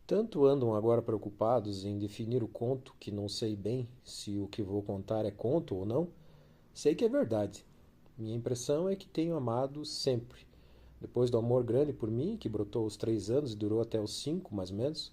Tanto andam agora preocupados em definir o conto que não sei bem se o que vou contar é conto ou não. Sei que é verdade. Minha impressão é que tenho amado sempre. Depois do amor grande por mim, que brotou aos 3 anos e durou até os 5, mais ou menos,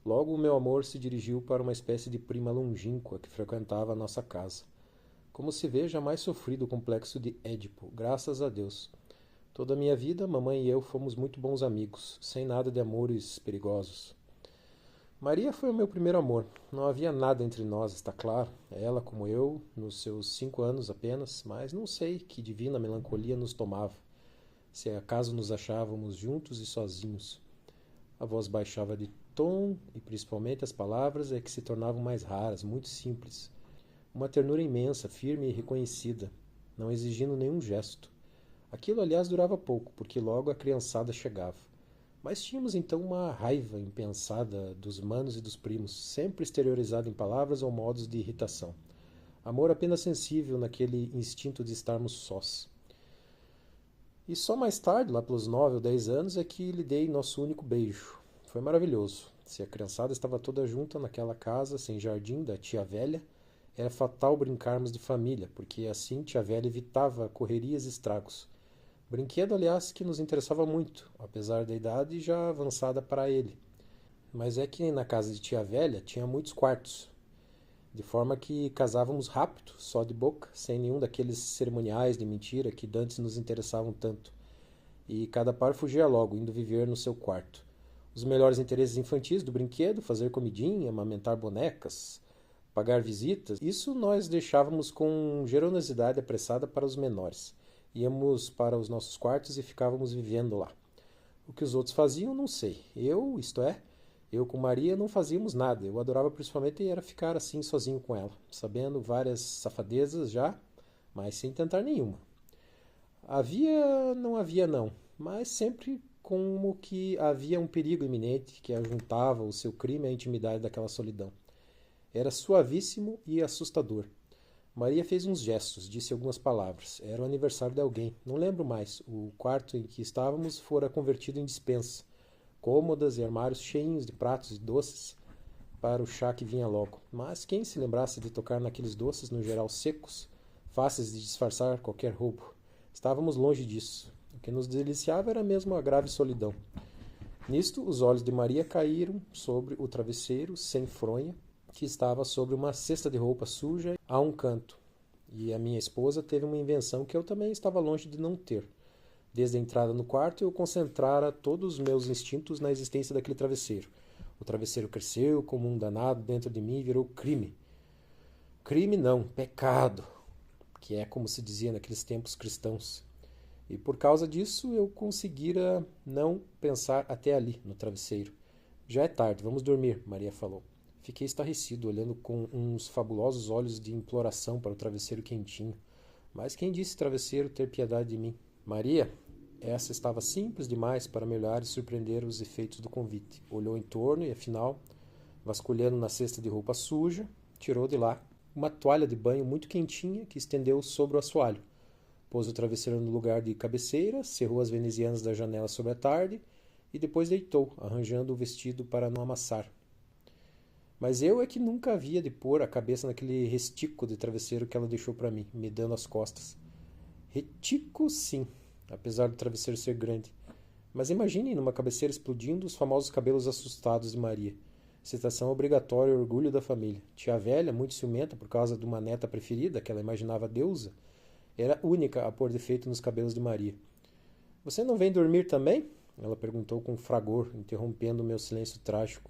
logo o meu amor se dirigiu para uma espécie de prima longínqua que frequentava a nossa casa. Como se vê, jamais sofri do complexo de Édipo, graças a Deus. Toda a minha vida, mamãe e eu fomos muito bons amigos, sem nada de amores perigosos. Maria foi o meu primeiro amor. Não havia nada entre nós, está claro. Ela, como eu, nos seus 5 anos apenas, mas não sei que divina melancolia nos tomava. Se acaso nos achávamos juntos e sozinhos. A voz baixava de tom e principalmente as palavras é que se tornavam mais raras, muito simples. Uma ternura imensa, firme e reconhecida, não exigindo nenhum gesto. Aquilo, aliás, durava pouco, porque logo a criançada chegava. Mas tínhamos então uma raiva impensada dos manos e dos primos, sempre exteriorizada em palavras ou modos de irritação. Amor apenas sensível naquele instinto de estarmos sós. E só mais tarde, lá pelos 9 ou 10 anos, é que lhe dei nosso único beijo. Foi maravilhoso. Se a criançada estava toda junta naquela casa, sem jardim, da tia velha, era fatal brincarmos de família, porque assim tia velha evitava correrias e estragos. Brinquedo, aliás, que nos interessava muito, apesar da idade já avançada para ele. Mas é que na casa de tia velha tinha muitos quartos, de forma que casávamos rápido, só de boca, sem nenhum daqueles cerimoniais de mentira que dantes nos interessavam tanto. E cada par fugia logo, indo viver no seu quarto. Os melhores interesses infantis do brinquedo, fazer comidinha, amamentar bonecas, pagar visitas, isso nós deixávamos com generosidade apressada para os menores. Íamos para os nossos quartos e ficávamos vivendo lá. O que os outros faziam, não sei. Eu, isto é, eu com Maria não fazíamos nada. Eu adorava principalmente era ficar assim sozinho com ela, sabendo várias safadezas já, mas sem tentar nenhuma. Não havia não, mas sempre como que havia um perigo iminente que ajuntava o seu crime à intimidade daquela solidão. Era suavíssimo e assustador. Maria fez uns gestos, disse algumas palavras. Era o aniversário de alguém, não lembro mais. O quarto em que estávamos fora convertido em despensa. Cômodas e armários cheios de pratos e doces para o chá que vinha logo. Mas quem se lembrasse de tocar naqueles doces, no geral secos, fáceis de disfarçar qualquer roubo? Estávamos longe disso. O que nos deliciava era mesmo a grave solidão. Nisto, os olhos de Maria caíram sobre o travesseiro sem fronha, que estava sobre uma cesta de roupa suja a um canto. E a minha esposa teve uma invenção que eu também estava longe de não ter. Desde a entrada no quarto, eu concentrara todos os meus instintos na existência daquele travesseiro. O travesseiro cresceu como um danado dentro de mim e virou crime. Crime não, pecado, que é como se dizia naqueles tempos cristãos. E por causa disso eu conseguira não pensar até ali, no travesseiro. Já é tarde, vamos dormir, Maria falou. Fiquei estarrecido, olhando com uns fabulosos olhos de imploração para o travesseiro quentinho. Mas quem disse travesseiro ter piedade de mim? Maria, essa estava simples demais para me olhar e surpreender os efeitos do convite. Olhou em torno e, afinal, vasculhando na cesta de roupa suja, tirou de lá uma toalha de banho muito quentinha que estendeu sobre o assoalho. Pôs o travesseiro no lugar de cabeceira, cerrou as venezianas da janela sobre a tarde e depois deitou, arranjando o vestido para não amassar. Mas eu é que nunca havia de pôr a cabeça naquele restico de travesseiro que ela deixou para mim, me dando as costas. Retico, sim, apesar do travesseiro ser grande. Mas imaginem numa cabeceira explodindo os famosos cabelos assustados de Maria. Citação obrigatória e orgulho da família. Tia velha, muito ciumenta por causa de uma neta preferida que ela imaginava deusa, era única a pôr defeito nos cabelos de Maria. Você não vem dormir também? Ela perguntou com fragor, interrompendo o meu silêncio trágico.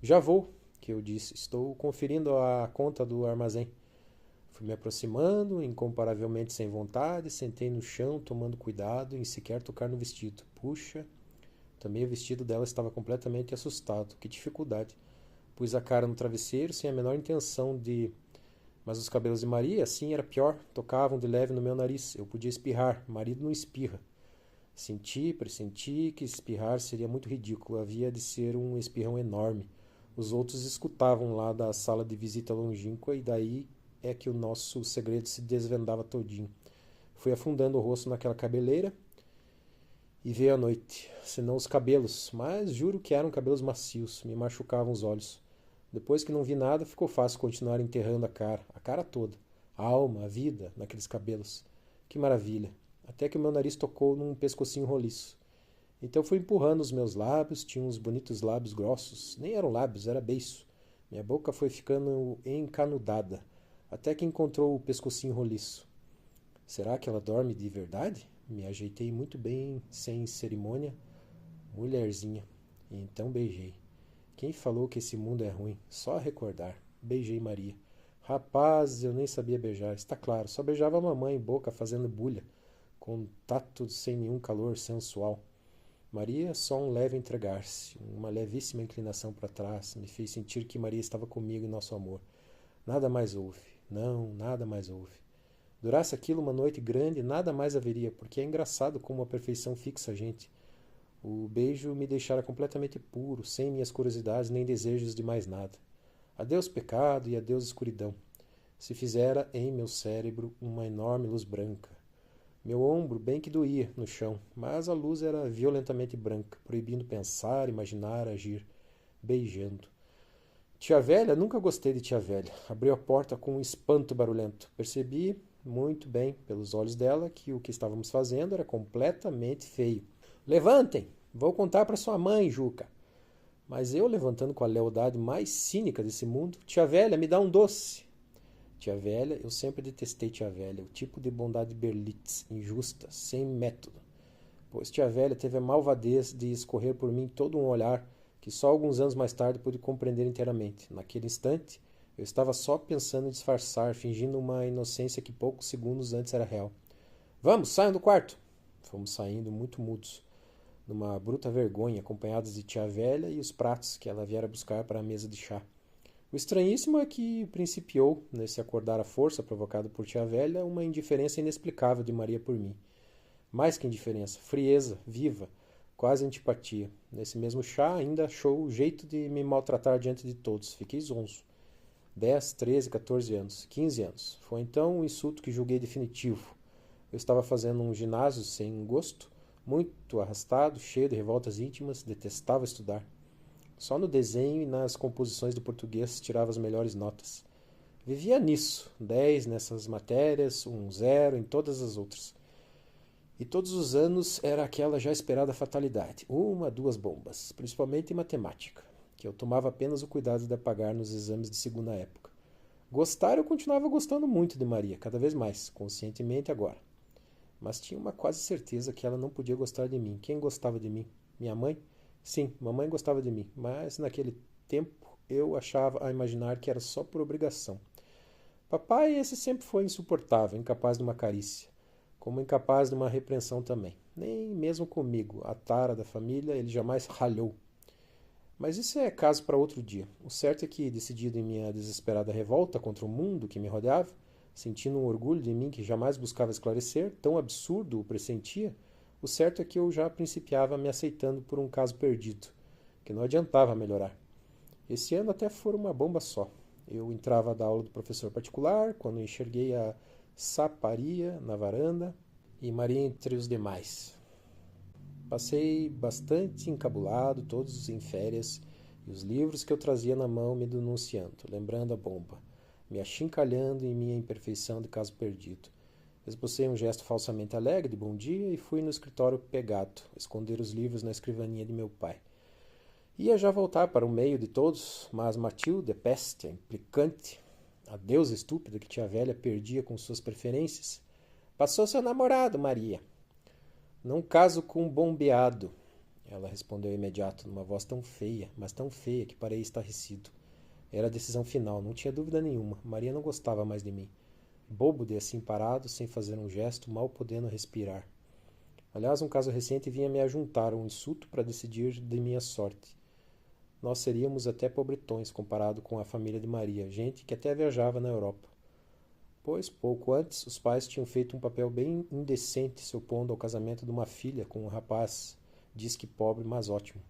Já vou, que eu disse. Estou conferindo a conta do armazém. Fui me aproximando, incomparavelmente sem vontade, sentei no chão, tomando cuidado em sequer tocar no vestido. Puxa, também o vestido dela estava completamente assustado. Que dificuldade. Pus a cara no travesseiro sem a menor intenção de... Mas os cabelos de Maria, assim, era pior. Tocavam de leve no meu nariz. Eu podia espirrar. Marido não espirra. Pressenti que espirrar seria muito ridículo. Havia de ser um espirrão enorme. Os outros escutavam lá da sala de visita longínqua e daí é que o nosso segredo se desvendava todinho. Fui afundando o rosto naquela cabeleira E veio a noite, senão os cabelos, mas juro que eram cabelos macios, me machucavam os olhos. Depois que não vi nada, ficou fácil continuar enterrando a cara toda, a alma, a vida naqueles cabelos. Que maravilha! Até que o meu nariz tocou num pescocinho roliço. Então fui empurrando os meus lábios, tinha uns bonitos lábios grossos, nem eram lábios, era beiço. Minha boca foi ficando encanudada, até que encontrou o pescocinho roliço. Será que ela dorme de verdade? Me ajeitei muito bem, sem cerimônia, mulherzinha, e então beijei. Quem falou que esse mundo é ruim? Só recordar. Beijei Maria. Rapaz, eu nem sabia beijar, está claro, só beijava a mamãe em boca fazendo bulha, contato sem nenhum calor sensual. Maria, só um leve entregar-se, uma levíssima inclinação para trás, me fez sentir que Maria estava comigo em nosso amor. Nada mais houve. Não, nada mais houve. Durasse aquilo uma noite grande, nada mais haveria, porque é engraçado como a perfeição fixa a gente. O beijo me deixara completamente puro, sem minhas curiosidades nem desejos de mais nada. Adeus pecado e adeus escuridão. Se fizera em meu cérebro uma enorme luz branca. Meu ombro bem que doía no chão, mas a luz era violentamente branca, proibindo pensar, imaginar, agir, beijando. Tia velha, nunca gostei de tia velha. Abriu a porta com um espanto barulhento. Percebi muito bem, pelos olhos dela, que o que estávamos fazendo era completamente feio. Levantem! Vou contar para sua mãe, Juca. Mas eu, levantando com a lealdade mais cínica desse mundo, tia velha, me dá um doce. Tia velha, eu sempre detestei tia velha, o tipo de bondade Berlitz, injusta, sem método. Pois tia velha teve a malvadez de escorrer por mim todo um olhar que só alguns anos mais tarde pude compreender inteiramente. Naquele instante, eu estava só pensando em disfarçar, fingindo uma inocência que poucos segundos antes era real. Vamos, saiam do quarto! Fomos saindo muito mudos, numa bruta vergonha, acompanhados de tia velha e os pratos que ela viera buscar para a mesa de chá. O estranhíssimo é que principiou, nesse acordar à força provocado por tia velha, uma indiferença inexplicável de Maria por mim. Mais que indiferença, frieza, viva, quase antipatia. Nesse mesmo chá ainda achou o jeito de me maltratar diante de todos. Fiquei zonzo. 10, 13, 14 anos, 15 anos. Foi então um insulto que julguei definitivo. Eu estava fazendo um ginásio sem gosto, muito arrastado, cheio de revoltas íntimas, detestava estudar. Só no desenho e nas composições do português tirava as melhores notas. Vivia nisso, 10 nessas matérias, 0 em todas as outras. E todos os anos era aquela já esperada fatalidade, 1, 2 bombas, principalmente em matemática, que eu tomava apenas o cuidado de apagar nos exames de segunda época. Gostar eu continuava gostando muito de Maria, cada vez mais, conscientemente agora. Mas tinha uma quase certeza que ela não podia gostar de mim. Quem gostava de mim? Minha mãe? Sim, mamãe gostava de mim, mas naquele tempo eu achava a imaginar que era só por obrigação. Papai, esse sempre foi insuportável, incapaz de uma carícia, como incapaz de uma repreensão também. Nem mesmo comigo, a tara da família, ele jamais ralhou. Mas isso é caso para outro dia. O certo é que, decidido em minha desesperada revolta contra o mundo que me rodeava, sentindo um orgulho de mim que jamais buscava esclarecer, tão absurdo o pressentia, o certo é que eu já principiava me aceitando por um caso perdido, que não adiantava melhorar. Esse ano até foi uma bomba só. Eu entrava da aula do professor particular, quando enxerguei a saparia na varanda e Maria entre os demais. Passei bastante encabulado, todos em férias, e os livros que eu trazia na mão me denunciando, lembrando a bomba, me achincalhando em minha imperfeição de caso perdido. Esbocei um gesto falsamente alegre de bom dia e fui no escritório pegado, esconder os livros na escrivaninha de meu pai. Ia já voltar para o meio de todos, mas Matilde, peste, a implicante, a deusa estúpida que tia velha perdia com suas preferências, passou seu namorado, Maria. Não caso com um bombeado, ela respondeu imediato, numa voz tão feia, mas tão feia que parei estarrecido. Era a decisão final, não tinha dúvida nenhuma. Maria não gostava mais de mim. Bobo de assim parado, sem fazer um gesto, mal podendo respirar. Aliás, um caso recente vinha me ajuntar um insulto para decidir de minha sorte. Nós seríamos até pobretões comparado com a família de Maria, gente que até viajava na Europa. Pois, pouco antes, os pais tinham feito um papel bem indecente se opondo ao casamento de uma filha com um rapaz, diz que pobre, mas ótimo.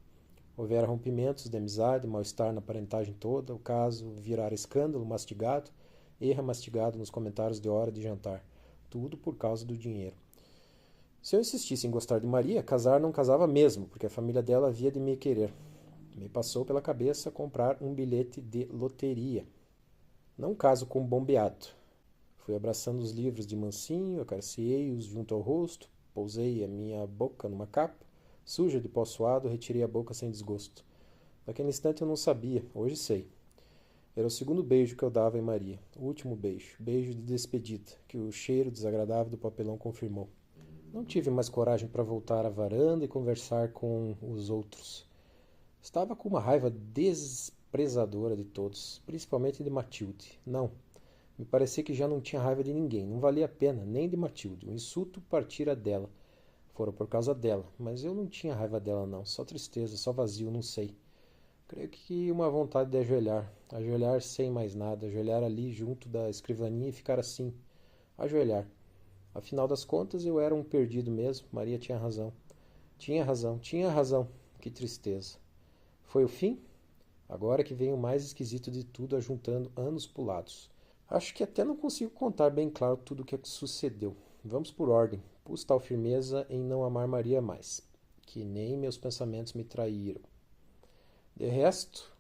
Houvera rompimentos de amizade, mal-estar na parentagem toda, o caso virara escândalo mastigado, erra mastigado nos comentários de hora de jantar. Tudo por causa do dinheiro. Se eu insistisse em gostar de Maria, casar não casava mesmo, porque a família dela havia de me querer. Me passou pela cabeça comprar um bilhete de loteria. Não caso com bom beato. Fui abraçando os livros de mansinho, acariciei-os junto ao rosto, pousei a minha boca numa capa, suja de pó suado, retirei a boca sem desgosto. Naquele instante eu não sabia, hoje sei. Era o segundo beijo que eu dava em Maria, o último beijo, beijo de despedida, que o cheiro desagradável do papelão confirmou. Não tive mais coragem para voltar à varanda e conversar com os outros. Estava com uma raiva desprezadora de todos, principalmente de Matilde. Não, me parecia que já não tinha raiva de ninguém, não valia a pena, nem de Matilde. O insulto partira dela. Fora por causa dela, mas eu não tinha raiva dela não, só tristeza, só vazio, não sei. Creio que uma vontade de ajoelhar, ajoelhar sem mais nada, ajoelhar ali junto da escrivaninha e ficar assim, ajoelhar. Afinal das contas, eu era um perdido mesmo, Maria tinha razão. Tinha razão, tinha razão. Que tristeza. Foi o fim? Agora que vem o mais esquisito de tudo, ajuntando anos pulados. Acho que até não consigo contar bem claro tudo o que sucedeu. Vamos por ordem. Pus tal firmeza em não amar Maria mais, que nem meus pensamentos me traíram. De resto,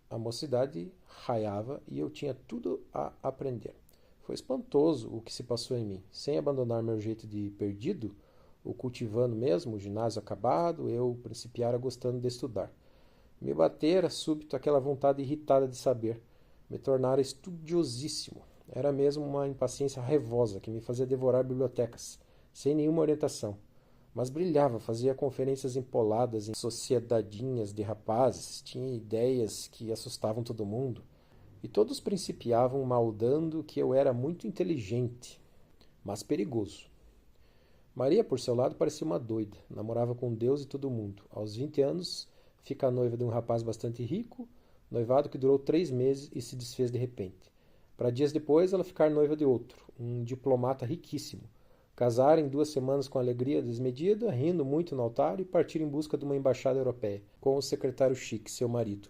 a mocidade raiava e eu tinha tudo a aprender. Foi espantoso o que se passou em mim. Sem abandonar meu jeito de perdido, o cultivando mesmo, o ginásio acabado, eu principiara gostando de estudar. Me batera súbito aquela vontade irritada de saber. Me tornara estudiosíssimo. Era mesmo uma impaciência raivosa que me fazia devorar bibliotecas, sem nenhuma orientação. Mas brilhava, fazia conferências empoladas em sociedadinhas de rapazes, tinha ideias que assustavam todo mundo, e todos principiavam maldando que eu era muito inteligente, mas perigoso. Maria, por seu lado, parecia uma doida, namorava com Deus e todo mundo. Aos 20 anos, fica noiva de um rapaz bastante rico, noivado que durou 3 meses e se desfez de repente. Para dias depois, ela ficar noiva de outro, um diplomata riquíssimo. Casar em 2 semanas com alegria desmedida, rindo muito no altar e partir em busca de uma embaixada europeia, com o secretário Chique, seu marido.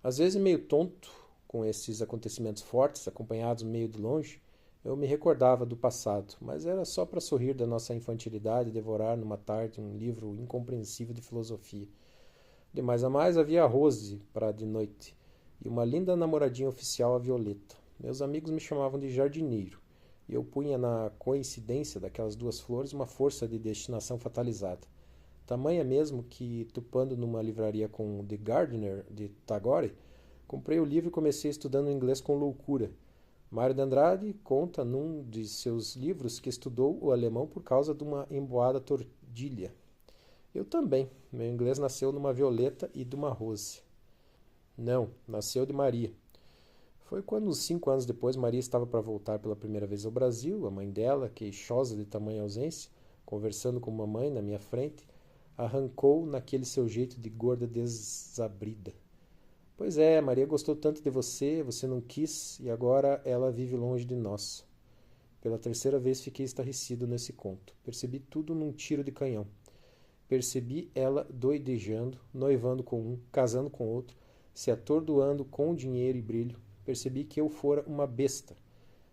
Às vezes, meio tonto, com esses acontecimentos fortes, acompanhados meio de longe, eu me recordava do passado, mas era só para sorrir da nossa infantilidade e devorar numa tarde um livro incompreensível de filosofia. De mais a mais havia a Rose para de noite, e uma linda namoradinha oficial, a Violeta. Meus amigos me chamavam de jardineiro, e eu punha na coincidência daquelas 2 flores uma força de destinação fatalizada. Tamanha mesmo que, tupando numa livraria com The Gardener, de Tagore, comprei o livro e comecei estudando inglês com loucura. Mário de Andrade conta num de seus livros que estudou o alemão por causa de uma emboada tordilha. Eu também. Meu inglês nasceu numa violeta e de uma rose. Não, nasceu de Maria. Foi quando, uns 5 anos depois, Maria estava para voltar pela primeira vez ao Brasil, a mãe dela, queixosa de tamanha ausência, conversando com mamãe na minha frente, arrancou naquele seu jeito de gorda desabrida. Pois é, Maria gostou tanto de você, você não quis, e agora ela vive longe de nós. Pela 3ª vez fiquei estarrecido nesse conto. Percebi tudo num tiro de canhão. Percebi ela doidejando, noivando com um, casando com outro, se atordoando com dinheiro e brilho. Percebi que eu fora uma besta.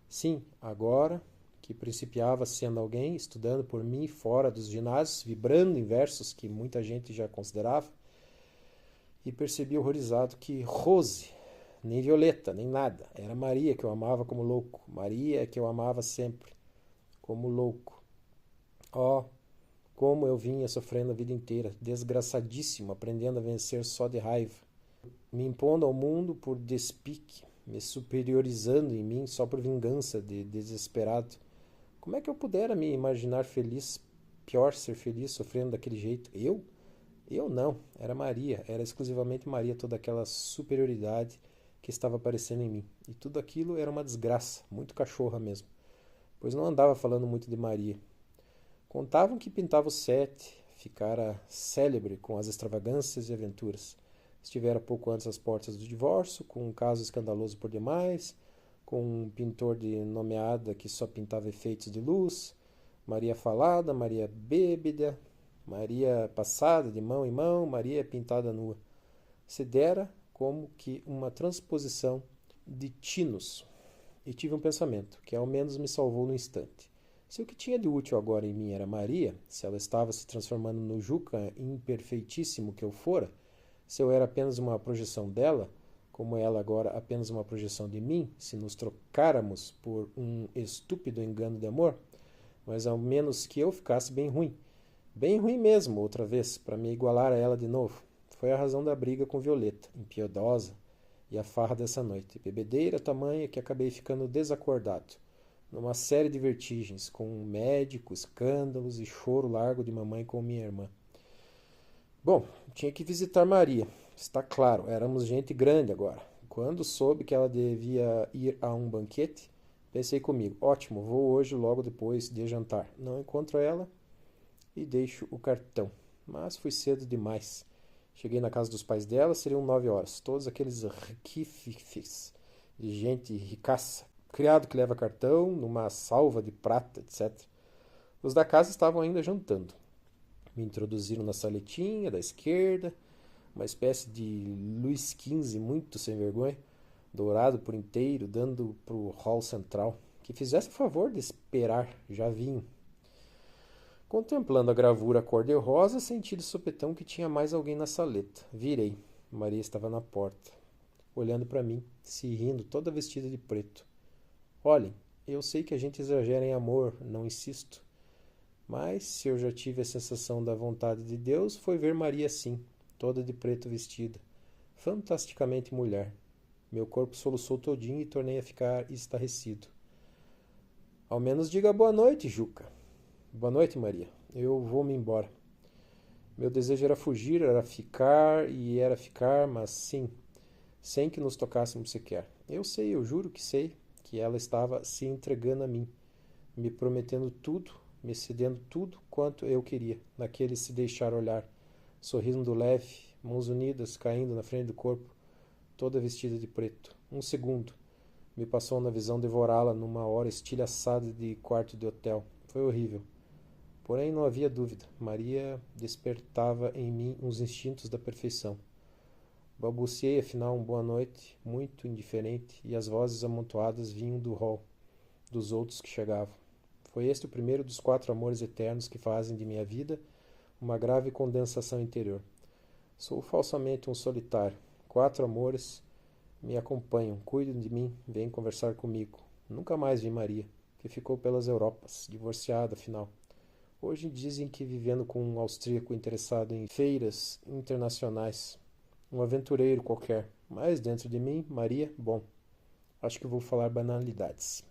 Sim, agora que principiava sendo alguém, estudando por mim fora dos ginásios, vibrando em versos que muita gente já considerava, e percebi horrorizado que Rose, nem Violeta, nem nada, era Maria que eu amava como louco, Maria que eu amava sempre, como louco. Oh, como eu vinha sofrendo a vida inteira, desgraçadíssimo, aprendendo a vencer só de raiva, me impondo ao mundo por despique, me superiorizando em mim só por vingança de desesperado. Como é que eu pudera me imaginar feliz, pior ser feliz sofrendo daquele jeito? Eu? Eu não, era Maria, era exclusivamente Maria, toda aquela superioridade que estava aparecendo em mim. E tudo aquilo era uma desgraça, muito cachorra mesmo, pois não andava falando muito de Maria. Contavam que pintava o 7, ficara célebre com as extravagâncias e aventuras. Estivera pouco antes às portas do divórcio, com um caso escandaloso por demais, com um pintor de nomeada que só pintava efeitos de luz, Maria falada, Maria bêbada, Maria passada de mão em mão, Maria pintada nua. Se dera como que uma transposição de Tinos. E tive um pensamento, que ao menos me salvou no instante. Se o que tinha de útil agora em mim era Maria, se ela estava se transformando no Juca imperfeitíssimo que eu fora, se eu era apenas uma projeção dela, como ela agora apenas uma projeção de mim, se nos trocáramos por um estúpido engano de amor, mas ao menos que eu ficasse bem ruim mesmo, outra vez, para me igualar a ela de novo. Foi a razão da briga com Violeta, impiedosa, e a farra dessa noite, bebedeira tamanha que acabei ficando desacordado, numa série de vertigens, com um médico, escândalos e choro largo de mamãe com minha irmã. Bom, tinha que visitar Maria. Está claro, éramos gente grande agora. Quando soube que ela devia ir a um banquete, pensei comigo, ótimo, vou hoje logo depois de jantar. Não encontro ela e deixo o cartão. Mas fui cedo demais. Cheguei na casa dos pais dela, seriam 9 horas. Todos aqueles riquifes de gente ricaça. Criado que leva cartão, numa salva de prata, etc. Os da casa estavam ainda jantando. Me introduziram na saletinha da esquerda, uma espécie de Luís XV muito sem vergonha, dourado por inteiro, dando para o hall central. Que fizesse o favor de esperar, já vinham. Contemplando a gravura cor-de-rosa, senti de sopetão que tinha mais alguém na saleta. Virei. Maria estava na porta, olhando para mim, se rindo, toda vestida de preto. Olhem, eu sei que a gente exagera em amor, não insisto. Mas, se eu já tive a sensação da vontade de Deus, foi ver Maria assim, toda de preto vestida, fantasticamente mulher. Meu corpo soluçou todinho e tornei a ficar estarrecido. Ao menos diga boa noite, Juca. Boa noite, Maria. Eu vou-me embora. Meu desejo era fugir, era ficar, mas sim, sem que nos tocássemos sequer. Eu sei, eu juro que sei, que ela estava se entregando a mim, me prometendo tudo, me cedendo tudo quanto eu queria, naquele se deixar olhar, sorrindo leve, mãos unidas caindo na frente do corpo, toda vestida de preto. Um segundo, me passou na visão devorá-la numa hora estilhaçada de quarto de hotel. Foi horrível. Porém, não havia dúvida. Maria despertava em mim uns instintos da perfeição. Balbuciei, afinal, boa noite, muito indiferente, e as vozes amontoadas vinham do hall, dos outros que chegavam. Foi este o primeiro dos 4 amores eternos que fazem de minha vida uma grave condensação interior. Sou falsamente um solitário. 4 amores me acompanham, cuidam de mim, vêm conversar comigo. Nunca mais vi Maria, que ficou pelas Europas, divorciada, afinal. Hoje dizem que vivendo com um austríaco interessado em feiras internacionais, um aventureiro qualquer. Mas dentro de mim, Maria, bom, acho que vou falar banalidades.